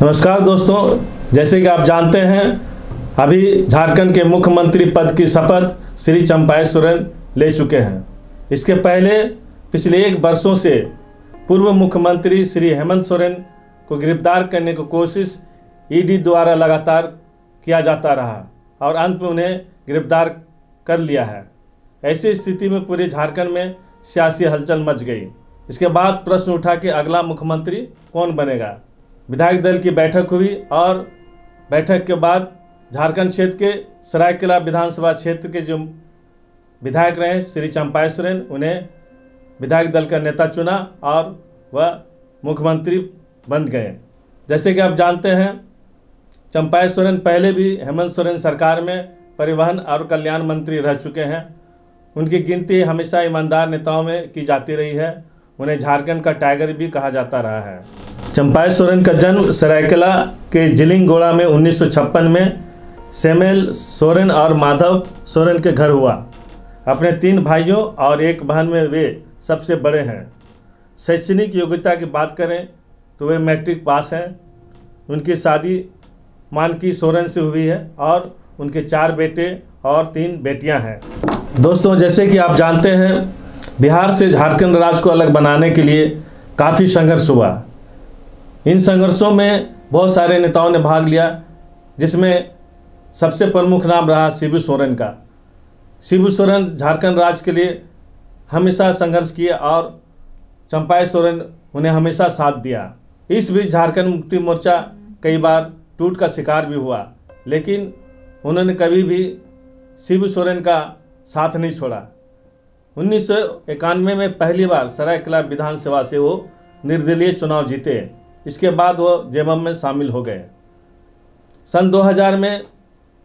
नमस्कार दोस्तों, जैसे कि आप जानते हैं अभी झारखंड के मुख्यमंत्री पद की शपथ श्री चंपाई सोरेन ले चुके हैं। इसके पहले पिछले 1 वर्षों से पूर्व मुख्यमंत्री श्री हेमंत सोरेन को गिरफ्तार करने की कोशिश ईडी द्वारा लगातार किया जाता रहा और अंत में उन्हें गिरफ्तार कर लिया है। ऐसी स्थिति में पूरे झारखंड में सियासी हलचल मच गई। इसके बाद प्रश्न उठा कि अगला मुख्यमंत्री कौन बनेगा। विधायक दल की बैठक हुई और बैठक के बाद झारखंड क्षेत्र के सरायकेला विधानसभा क्षेत्र के जो विधायक रहे श्री चंपाई सोरेन, उन्हें विधायक दल का नेता चुना और वह मुख्यमंत्री बन गए। जैसे कि आप जानते हैं चंपाई सोरेन पहले भी हेमंत सोरेन सरकार में परिवहन और कल्याण मंत्री रह चुके हैं। उनकी गिनती हमेशा ईमानदार नेताओं में की जाती रही है। उन्हें झारखंड का टाइगर भी कहा जाता रहा है। चंपाई सोरेन का जन्म सरायकेला के जिलिंगगोड़ा में 1956 में सैमुअल सोरेन और माधव सोरेन के घर हुआ। अपने 3 भाइयों और 1 बहन में वे सबसे बड़े हैं। शैक्षणिक योग्यता की बात करें तो वे मैट्रिक पास हैं। उनकी शादी मानकी सोरेन से हुई है और उनके 4 बेटे और 3 बेटियां हैं। दोस्तों, जैसे कि आप जानते हैं बिहार से झारखंड राज्य को अलग बनाने के लिए काफ़ी संघर्ष हुआ। इन संघर्षों में बहुत सारे नेताओं ने भाग लिया, जिसमें सबसे प्रमुख नाम रहा शिबू सोरेन का। शिबू सोरेन झारखंड राज्य के लिए हमेशा संघर्ष किया और चंपाई सोरेन उन्हें हमेशा साथ दिया। इस बीच झारखंड मुक्ति मोर्चा कई बार टूट का शिकार भी हुआ, लेकिन उन्होंने कभी भी शिबू सोरेन का साथ नहीं छोड़ा। 1991 में पहली बार सरायकेला विधानसभा से वो निर्दलीय चुनाव जीते। इसके बाद वो जेएमएम में शामिल हो गए। सन 2000 में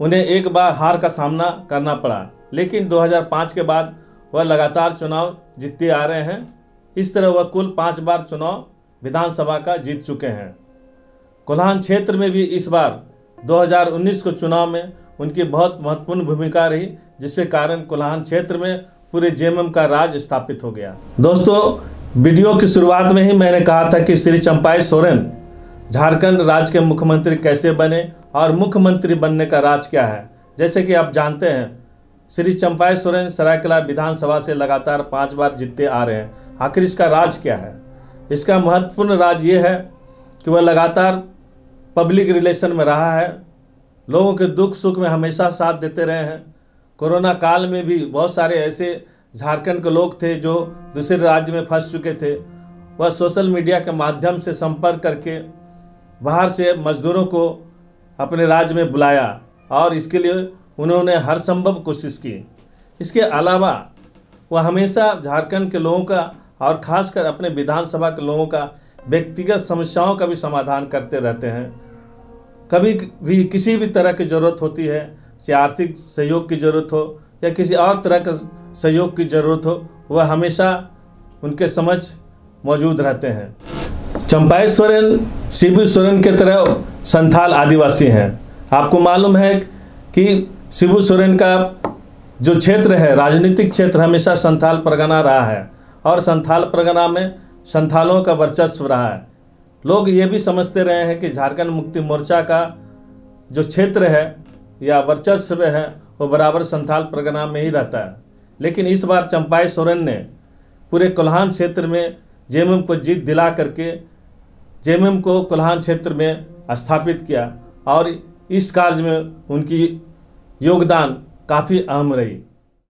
उन्हें एक बार हार का सामना करना पड़ा, लेकिन 2005 के बाद वह लगातार चुनाव जीतते आ रहे हैं। इस तरह वह कुल 5 बार चुनाव विधानसभा का जीत चुके हैं। कोल्हान क्षेत्र में भी इस बार 2019 के चुनाव में उनकी बहुत महत्वपूर्ण भूमिका रही, जिसके कारण कोल्हान क्षेत्र में पूरे जेएमएम का राज स्थापित हो गया। दोस्तों, वीडियो की शुरुआत में ही मैंने कहा था कि श्री चंपाई सोरेन झारखंड राज्य के मुख्यमंत्री कैसे बने और मुख्यमंत्री बनने का राज क्या है। जैसे कि आप जानते हैं श्री चंपाई सोरेन सरायकेला विधानसभा से लगातार 5 बार जीतते आ रहे हैं। आखिर इसका राज क्या है? इसका महत्वपूर्ण राज ये है कि वह लगातार पब्लिक रिलेशन में रहा है, लोगों के दुख सुख में हमेशा साथ देते रहे हैं। कोरोना काल में भी बहुत सारे ऐसे झारखंड के लोग थे जो दूसरे राज्य में फंस चुके थे। वह सोशल मीडिया के माध्यम से संपर्क करके बाहर से मजदूरों को अपने राज्य में बुलाया और इसके लिए उन्होंने हर संभव कोशिश की। इसके अलावा वह हमेशा झारखंड के लोगों का और ख़ासकर अपने विधानसभा के लोगों का व्यक्तिगत समस्याओं का भी समाधान करते रहते हैं। कभी भी किसी भी तरह की ज़रूरत होती है, चाहे आर्थिक सहयोग की ज़रूरत हो या किसी और तरह का सहयोग की ज़रूरत हो, वह हमेशा उनके समझ मौजूद रहते हैं। चंपाई सोरेन शिबू सोरेन के तरह संथाल आदिवासी हैं। आपको मालूम है कि शिबू सोरेन का जो क्षेत्र है, राजनीतिक क्षेत्र, हमेशा संथाल परगना रहा है और संथाल परगना में संथालों का वर्चस्व रहा है। लोग ये भी समझते रहे हैं कि झारखंड मुक्ति मोर्चा का जो क्षेत्र है या वर्चस्व है वो बराबर संथाल परगना में ही रहता है। लेकिन इस बार चंपाई सोरेन ने पूरे कोल्हान क्षेत्र में जेएमएम को जीत दिला करके जेएमएम को कोल्हान क्षेत्र में स्थापित किया और इस कार्य में उनकी योगदान काफ़ी अहम रही।